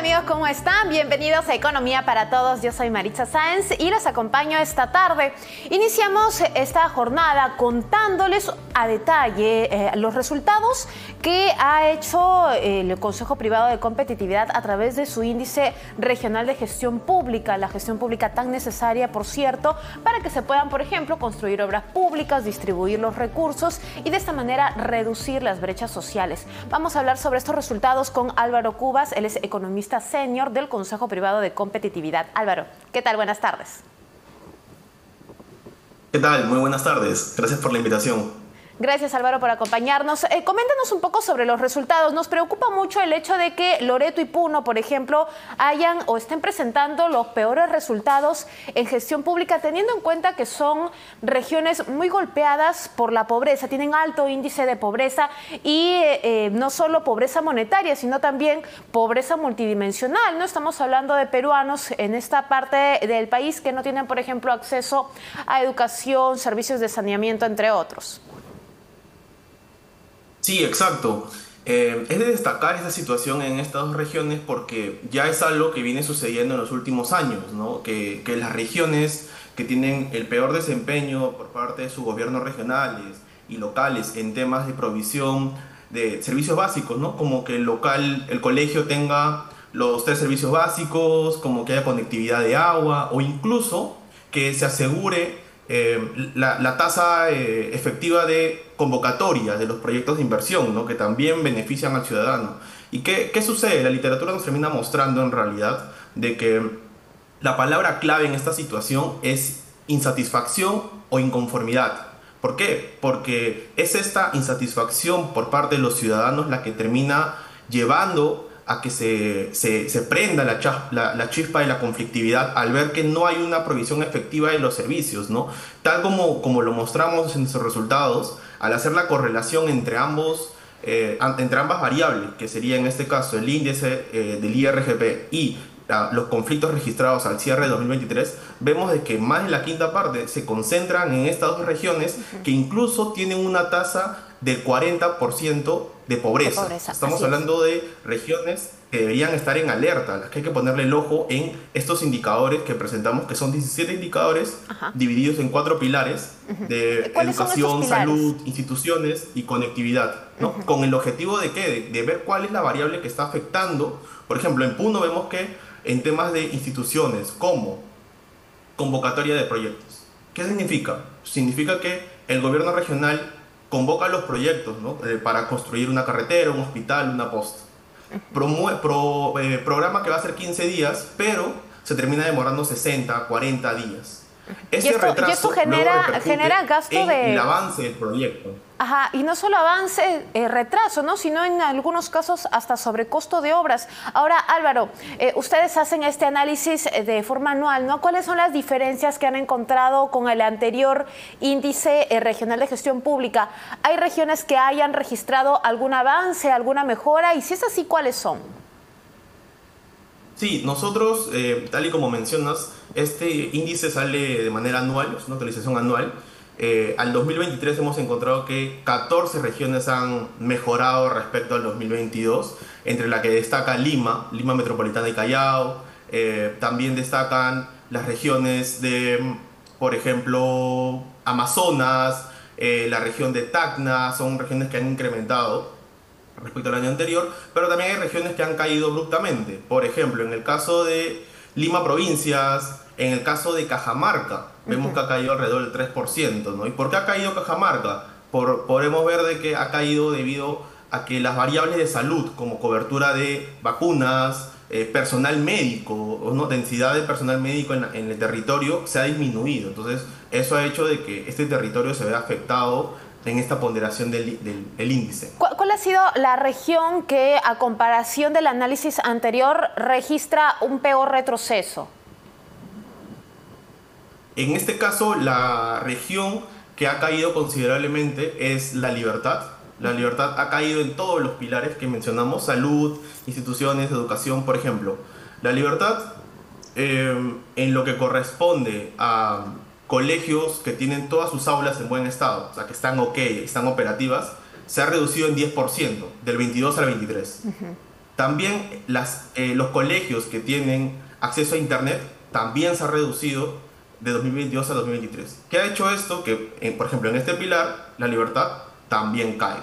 amigos? ¿Cómo están? Bienvenidos a Economía para Todos. Yo soy Maritza Sáenz y los acompaño esta tarde. Iniciamos esta jornada contándoles a detalle los resultados que ha hecho el Consejo Privado de Competitividad a través de su índice regional de gestión pública, la gestión pública tan necesaria, por cierto, para que se puedan, por ejemplo, construir obras públicas, distribuir los recursos y de esta manera reducir las brechas sociales. Vamos a hablar sobre estos resultados con Álvaro Cubas. Él es economista senior del Consejo Privado de Competitividad. Álvaro, ¿qué tal? Buenas tardes. ¿Qué tal? Muy buenas tardes. Gracias por la invitación. Gracias, Álvaro, por acompañarnos. Coméntanos un poco sobre los resultados. Nos preocupa mucho el hecho de que Loreto y Puno, por ejemplo, hayan o estén presentando los peores resultados en gestión pública, teniendo en cuenta que son regiones muy golpeadas por la pobreza, tienen alto índice de pobreza y no solo pobreza monetaria, sino también pobreza multidimensional. No estamos hablando de peruanos en esta parte del país que no tienen, por ejemplo, acceso a educación, servicios de saneamiento, entre otros. Sí, exacto. Es de destacar esta situación en estas dos regiones porque ya es algo que viene sucediendo en los últimos años, ¿no? Que las regiones que tienen el peor desempeño por parte de sus gobiernos regionales y locales en temas de provisión de servicios básicos, ¿no? Como que el colegio tenga los 3 servicios básicos, como que haya conectividad de agua o incluso que se asegure la tasa efectiva de convocatoria de los proyectos de inversión, ¿no? Que también benefician al ciudadano. ¿Y qué sucede? La literatura nos termina mostrando en realidad de que la palabra clave en esta situación es insatisfacción o inconformidad. ¿Por qué? Porque es esta insatisfacción por parte de los ciudadanos la que termina llevando a que se prenda la chispa de la conflictividad al ver que no hay una provisión efectiva de los servicios, ¿no? Tal como lo mostramos en nuestros resultados, al hacer la correlación entre ambas variables, que sería en este caso el índice del IRGP y los conflictos registrados al cierre de 2023, vemos de que más de la quinta parte se concentran en estas dos regiones que incluso tienen una tasa del 40% de pobreza. Estamos hablando de regiones que deberían estar en alerta, a las que hay que ponerle el ojo en estos indicadores que presentamos, que son 17 indicadores divididos en 4 pilares de educación, salud, instituciones y conectividad, ¿no? Con el objetivo de ¿qué? De ver cuál es la variable que está afectando. Por ejemplo, en Puno vemos que en temas de instituciones como convocatoria de proyectos. ¿Qué significa? Significa que el gobierno regional convoca los proyectos, ¿no? Para construir una carretera, un hospital, una posta. Programa que va a ser 15 días, pero se termina demorando 60, 40 días. Ese retraso y esto genera gasto en de... el avance del proyecto. Ajá, y no solo avance, retraso, ¿no? Sino en algunos casos hasta sobrecosto de obras. Ahora, Álvaro, ustedes hacen este análisis de forma anual, ¿no? ¿Cuáles son las diferencias que han encontrado con el anterior índice regional de gestión pública? ¿Hay regiones que hayan registrado algún avance, alguna mejora? Y si es así, ¿cuáles son? Sí, nosotros, tal y como mencionas, este índice sale de manera anual, es una actualización anual. Al 2023 hemos encontrado que 14 regiones han mejorado respecto al 2022, entre la que destaca Lima Metropolitana y Callao. También destacan las regiones de, por ejemplo, Amazonas, la región de Tacna, son regiones que han incrementado respecto al año anterior, pero también hay regiones que han caído abruptamente. Por ejemplo, en el caso de Lima Provincias, en el caso de Cajamarca, vemos que ha caído alrededor del 3%, ¿no? ¿Y por qué ha caído Cajamarca? Podemos ver de que ha caído debido a que las variables de salud, como cobertura de vacunas, personal médico, ¿no? Densidad de personal médico en el territorio se ha disminuido. Entonces, eso ha hecho de que este territorio se vea afectado en esta ponderación del índice. ¿Cuál ha sido la región que, a comparación del análisis anterior, registra un peor retroceso? En este caso, la región que ha caído considerablemente es La Libertad. La Libertad ha caído en todos los pilares que mencionamos: salud, instituciones, educación, por ejemplo. La Libertad, en lo que corresponde a colegios que tienen todas sus aulas en buen estado, o sea, que están están operativas, se ha reducido en 10%, del 22 al 23. También los colegios que tienen acceso a Internet también se ha reducido de 2022 a 2023. ¿Qué ha hecho esto? Que, por ejemplo, en este pilar, la libertad también cae.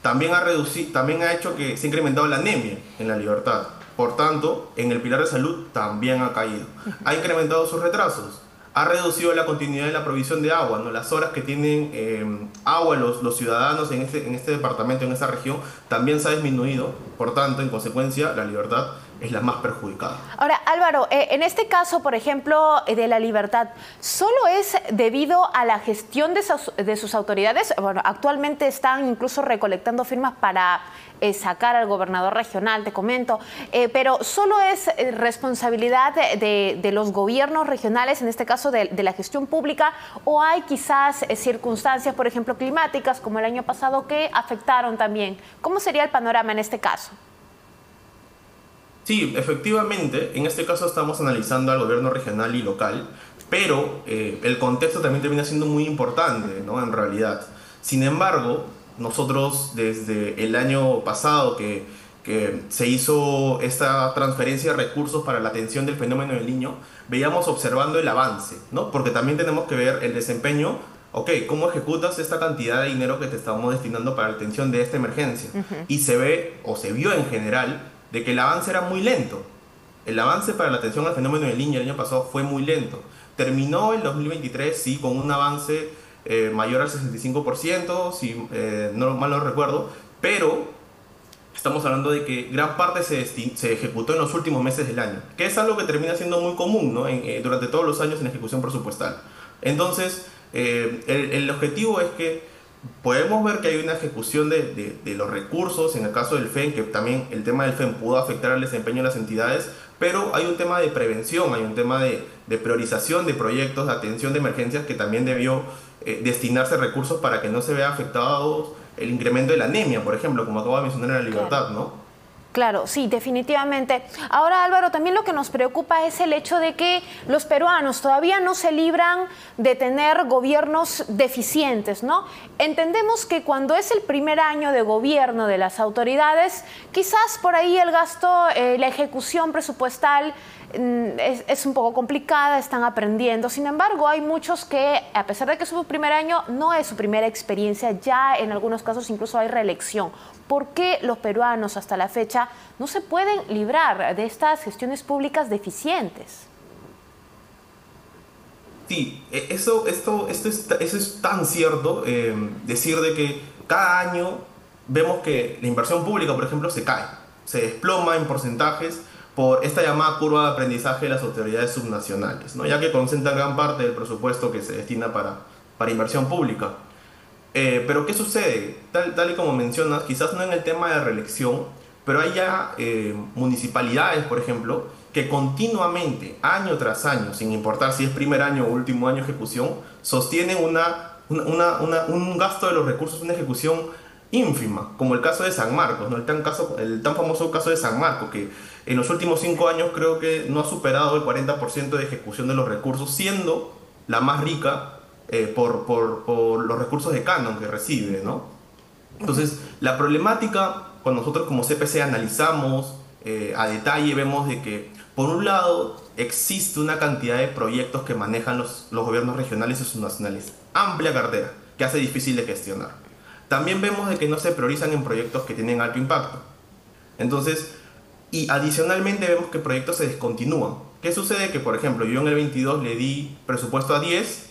También ha hecho que se ha incrementado la anemia en la libertad. Por tanto, en el pilar de salud también ha caído. Ha incrementado sus retrasos. Ha reducido la continuidad de la provisión de agua, ¿no? Las horas que tienen agua los ciudadanos en este departamento, en esta región, también se ha disminuido. Por tanto, en consecuencia, la libertad es la más perjudicada. Ahora, Álvaro, en este caso, por ejemplo, de la libertad, ¿solo es debido a la gestión de sus autoridades? Bueno, actualmente están incluso recolectando firmas para sacar al gobernador regional, te comento, pero ¿solo es responsabilidad de los gobiernos regionales, en este caso de la gestión pública, o hay quizás circunstancias, por ejemplo, climáticas, como el año pasado, que afectaron también? ¿Cómo sería el panorama en este caso? Sí, efectivamente, en este caso estamos analizando al gobierno regional y local, pero el contexto también termina siendo muy importante, ¿no? En realidad. Sin embargo, nosotros desde el año pasado que se hizo esta transferencia de recursos para la atención del fenómeno del Niño, veíamos observando el avance, ¿no? Porque también tenemos que ver el desempeño. Ok, ¿cómo ejecutas esta cantidad de dinero que te estamos destinando para la atención de esta emergencia? Y se ve, o se vio en general, de que el avance era muy lento. El avance para la atención al fenómeno del Niño el año pasado fue muy lento. Terminó el 2023, sí, con un avance mayor al 65%, si mal no recuerdo, pero estamos hablando de que gran parte se ejecutó en los últimos meses del año, que es algo que termina siendo muy común, ¿no? Durante todos los años en ejecución presupuestal. Entonces, el objetivo es que podemos ver que hay una ejecución de los recursos, en el caso del FEN, que también el tema del FEN pudo afectar al desempeño de las entidades, pero hay un tema de prevención, hay un tema de priorización de proyectos, de atención de emergencias, que también debió destinarse recursos para que no se vea afectado el incremento de la anemia, por ejemplo, como acabo de mencionar en la libertad, ¿no? Claro, sí, definitivamente. Ahora, Álvaro, también lo que nos preocupa es el hecho de que los peruanos todavía no se libran de tener gobiernos deficientes, ¿no? Entendemos que cuando es el primer año de gobierno de las autoridades, quizás por ahí el gasto, la ejecución presupuestal es un poco complicada, están aprendiendo. Sin embargo, hay muchos que, a pesar de que es su primer año, no es su primera experiencia, ya en algunos casos incluso hay reelección. ¿Por qué los peruanos hasta la fecha no se pueden librar de estas gestiones públicas deficientes? Sí, eso es tan cierto, decir de que cada año vemos que la inversión pública, por ejemplo, se cae, se desploma en porcentajes por esta llamada curva de aprendizaje de las autoridades subnacionales, ¿no? Ya que concentran gran parte del presupuesto que se destina para inversión pública. Pero ¿qué sucede? Tal y como mencionas, quizás no en el tema de reelección, pero hay ya municipalidades, por ejemplo, que continuamente, año tras año, sin importar si es primer año o último año de ejecución, sostienen un gasto de los recursos, una ejecución ínfima, como el caso de San Marcos, ¿no? El tan famoso caso de San Marcos, que en los últimos 5 años creo que no ha superado el 40% de ejecución de los recursos, siendo la más rica por los recursos de canon que recibe, ¿no? Entonces, la problemática, cuando nosotros como CPC analizamos a detalle, vemos de que, por un lado, existe una cantidad de proyectos que manejan los gobiernos regionales y subnacionales, amplia cartera, que hace difícil de gestionar. También vemos de que no se priorizan en proyectos que tienen alto impacto. Entonces, y adicionalmente vemos que proyectos se descontinúan. ¿Qué sucede? Que, por ejemplo, yo en el 22 le di presupuesto a 10,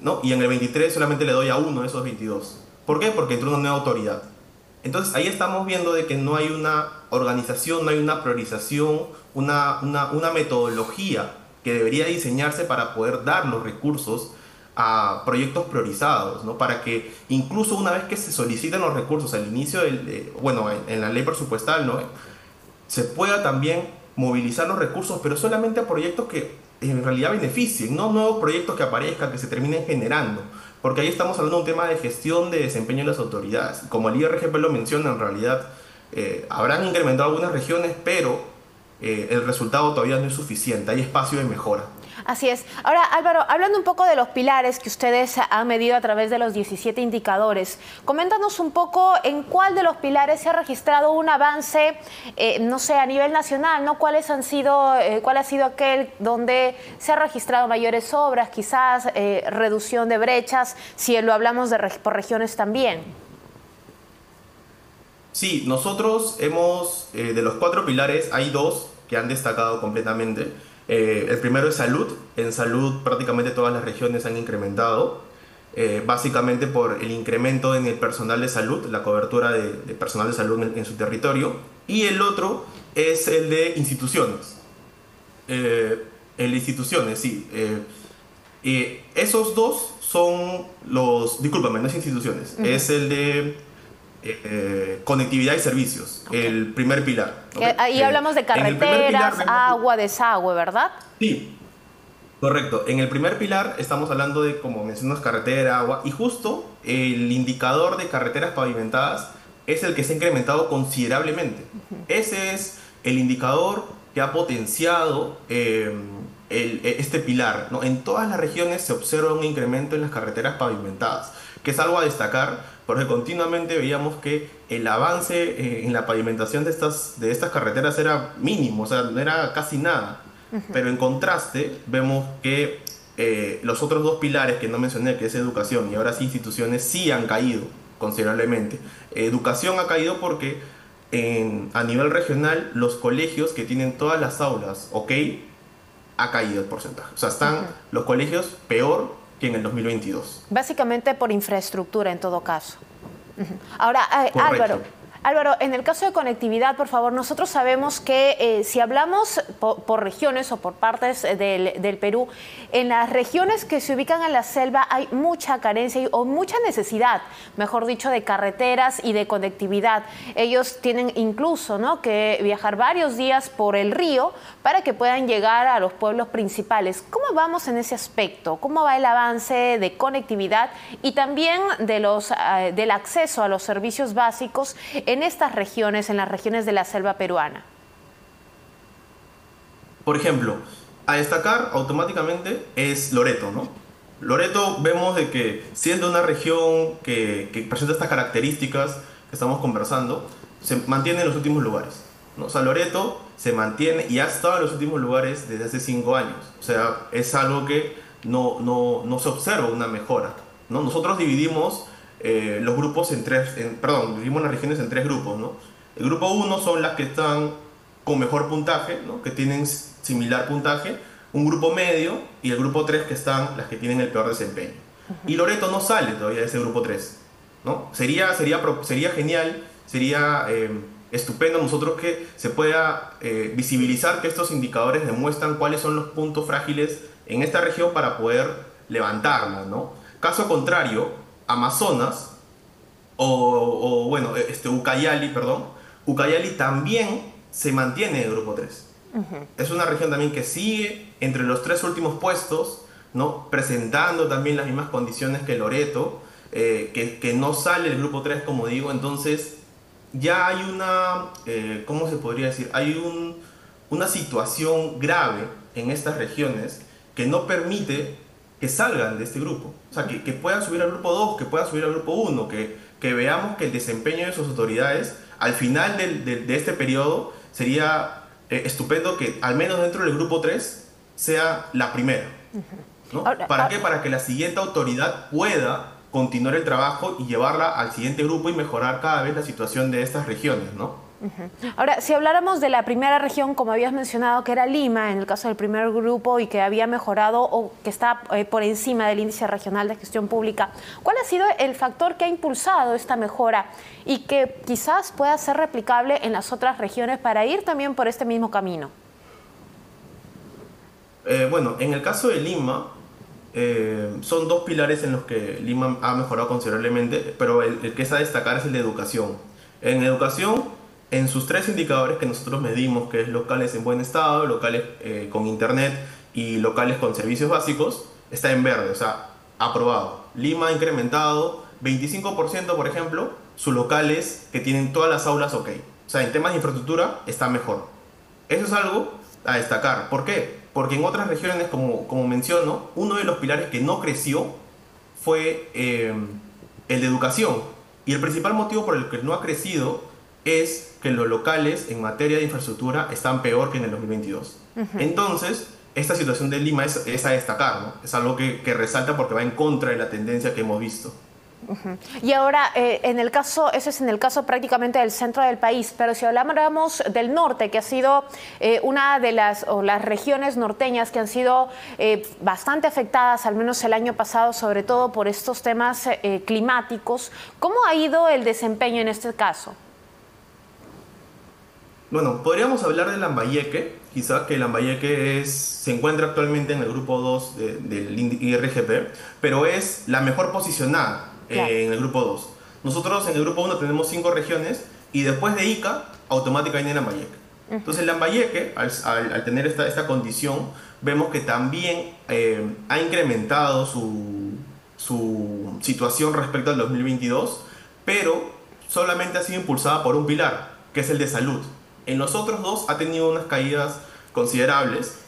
¿no? Y en el 23 solamente le doy a uno de esos 22. ¿Por qué? Porque entró una nueva autoridad. Entonces ahí estamos viendo de que no hay una organización, no hay una priorización, una metodología que debería diseñarse para poder dar los recursos a proyectos priorizados, ¿no? Para que incluso una vez que se solicitan los recursos al inicio en la ley presupuestal, ¿no? Se pueda también movilizar los recursos, pero solamente a proyectos que en realidad beneficien, no nuevos proyectos que aparezcan, que se terminen generando, porque ahí estamos hablando de un tema de gestión de desempeño de las autoridades. Como el IRGP lo menciona, en realidad habrán incrementado algunas regiones, pero el resultado todavía no es suficiente, hay espacio de mejora. Así es. Ahora, Álvaro, hablando un poco de los pilares que ustedes han medido a través de los 17 indicadores, coméntanos un poco en cuál de los pilares se ha registrado un avance, no sé, a nivel nacional, ¿no? ¿Cuál ha sido aquel donde se han registrado mayores obras, quizás reducción de brechas, si lo hablamos por regiones también? Sí, nosotros hemos, de los 4 pilares, hay 2 que han destacado completamente. El primero es salud. En salud prácticamente todas las regiones han incrementado, básicamente por el incremento en el personal de salud, la cobertura de personal de salud en su territorio. Y el otro es el de instituciones. El de instituciones, sí. Esos dos son los... Discúlpame, no es instituciones. Es el de conectividad y servicios, el primer pilar. ¿Okay? Ahí hablamos de carreteras, agua, desagüe, ¿verdad? Sí, correcto. En el primer pilar estamos hablando de, como mencionas, carretera, agua, y justo el indicador de carreteras pavimentadas es el que se ha incrementado considerablemente. Ese es el indicador que ha potenciado este pilar, ¿no? En todas las regiones se observa un incremento en las carreteras pavimentadas, que es algo a destacar porque continuamente veíamos que el avance en la pavimentación de estas carreteras era mínimo, o sea, no era casi nada. Pero en contraste vemos que los otros 2 pilares que no mencioné, que es educación y ahora sí instituciones, sí han caído considerablemente. Educación ha caído porque a nivel regional los colegios que tienen todas las aulas, ok, ha caído el porcentaje. O sea, están los colegios peor que en el 2022. Básicamente por infraestructura en todo caso. Ahora, Álvaro, en el caso de conectividad, por favor, nosotros sabemos que si hablamos por regiones o por partes del Perú, en las regiones que se ubican en la selva hay mucha carencia o mucha necesidad, mejor dicho, de carreteras y de conectividad. Ellos tienen incluso, ¿no?, que viajar varios días por el río para que puedan llegar a los pueblos principales. ¿Cómo vamos en ese aspecto? ¿Cómo va el avance de conectividad y también del acceso a los servicios básicos en estas regiones, en las regiones de la selva peruana? Por ejemplo, a destacar automáticamente es Loreto, ¿no? Loreto vemos de que siendo una región que presenta estas características que estamos conversando, se mantiene en los últimos lugares, ¿no? O sea, Loreto se mantiene y ha estado en los últimos lugares desde hace 5 años. O sea, es algo que no se observa una mejora, ¿no? Nosotros dividimos los grupos dividimos las regiones en 3 grupos, ¿no? El grupo 1 son las que están con mejor puntaje, ¿no?, que tienen similar puntaje, un grupo medio y el grupo 3 que están las que tienen el peor desempeño. Y Loreto no sale todavía de ese grupo 3, ¿no? Sería genial, sería estupendo nosotros que se pueda visibilizar que estos indicadores demuestran cuáles son los puntos frágiles en esta región para poder levantarla, ¿no? Caso contrario, Amazonas Ucayali también se mantiene en el grupo 3. Es una región también que sigue entre los 3 últimos puestos, ¿no?, presentando también las mismas condiciones que Loreto, que no sale del grupo 3, como digo. Entonces ya hay una, ¿cómo se podría decir? Hay una situación grave en estas regiones que no permite que salgan de este grupo. O sea, que puedan subir al grupo 2, que puedan subir al grupo 1, que veamos que el desempeño de sus autoridades al final de este periodo sería estupendo que al menos dentro del grupo 3 sea la primera, ¿no? ¿Para qué? Para que la siguiente autoridad pueda continuar el trabajo y llevarla al siguiente grupo y mejorar cada vez la situación de estas regiones, ¿no? Ahora, si habláramos de la primera región, como habías mencionado, que era Lima, en el caso del primer grupo, y que había mejorado o que está por encima del índice regional de gestión pública, ¿cuál ha sido el factor que ha impulsado esta mejora y que quizás pueda ser replicable en las otras regiones para ir también por este mismo camino? Bueno, en el caso de Lima, son 2 pilares en los que Lima ha mejorado considerablemente, pero el que es a destacar es el de educación. En educación, en sus 3 indicadores que nosotros medimos, que es locales en buen estado, locales con internet y locales con servicios básicos, está en verde, o sea, aprobado. Lima ha incrementado 25%, por ejemplo, sus locales que tienen todas las aulas ok. O sea, en temas de infraestructura está mejor. Eso es algo a destacar. ¿Por qué? Porque en otras regiones, como menciono, uno de los pilares que no creció fue el de educación. Y el principal motivo por el que no ha crecido es que los locales en materia de infraestructura están peor que en el 2022. Entonces, esta situación de Lima es a destacar, ¿no? Es algo que resalta porque va en contra de la tendencia que hemos visto. Y ahora, en el caso, ese es en el caso prácticamente del centro del país, pero si hablamos del norte, que ha sido una de las regiones norteñas que han sido bastante afectadas, al menos el año pasado, sobre todo por estos temas climáticos, ¿cómo ha ido el desempeño en este caso? Bueno, podríamos hablar de Lambayeque, quizás que Lambayeque se encuentra actualmente en el grupo 2 del IRGP, pero es la mejor posicionada Claro. en el grupo 2. Nosotros en el grupo 1 tenemos 5 regiones y después de Ica, automáticamente viene Lambayeque. Entonces Lambayeque, al tener esta condición, vemos que también ha incrementado su situación respecto al 2022, pero solamente ha sido impulsada por un pilar, que es el de salud. En los otros dos ha tenido unas caídas considerables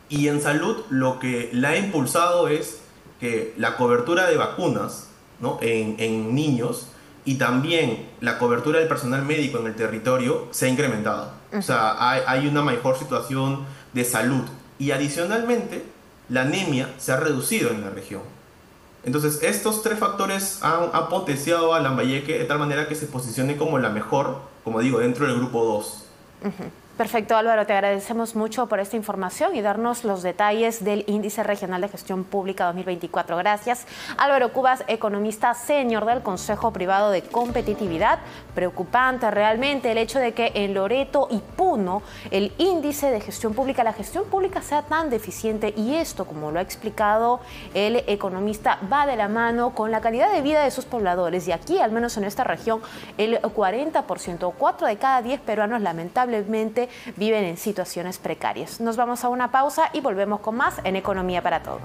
y en salud lo que la ha impulsado es que la cobertura de vacunas, ¿no? en niños y también la cobertura del personal médico en el territorio se ha incrementado. O sea, hay una mejor situación de salud y adicionalmente la anemia se ha reducido en la región. Entonces, estos tres factores han potenciado a Lambayeque de tal manera que se posicione como la mejor, como digo, dentro del grupo 2. Perfecto, Álvaro, te agradecemos mucho por esta información y darnos los detalles del Índice Regional de Gestión Pública 2024. Gracias. Álvaro Cubas, economista senior del Consejo Privado de Competitividad. Preocupante realmente el hecho de que en Loreto y Puno el índice de gestión pública, la gestión pública sea tan deficiente y esto, como lo ha explicado el economista, va de la mano con la calidad de vida de sus pobladores. Y aquí, al menos en esta región, el 40%, 4 de cada 10 peruanos lamentablemente viven en situaciones precarias. Nos vamos a una pausa y volvemos con más en Economía para Todos.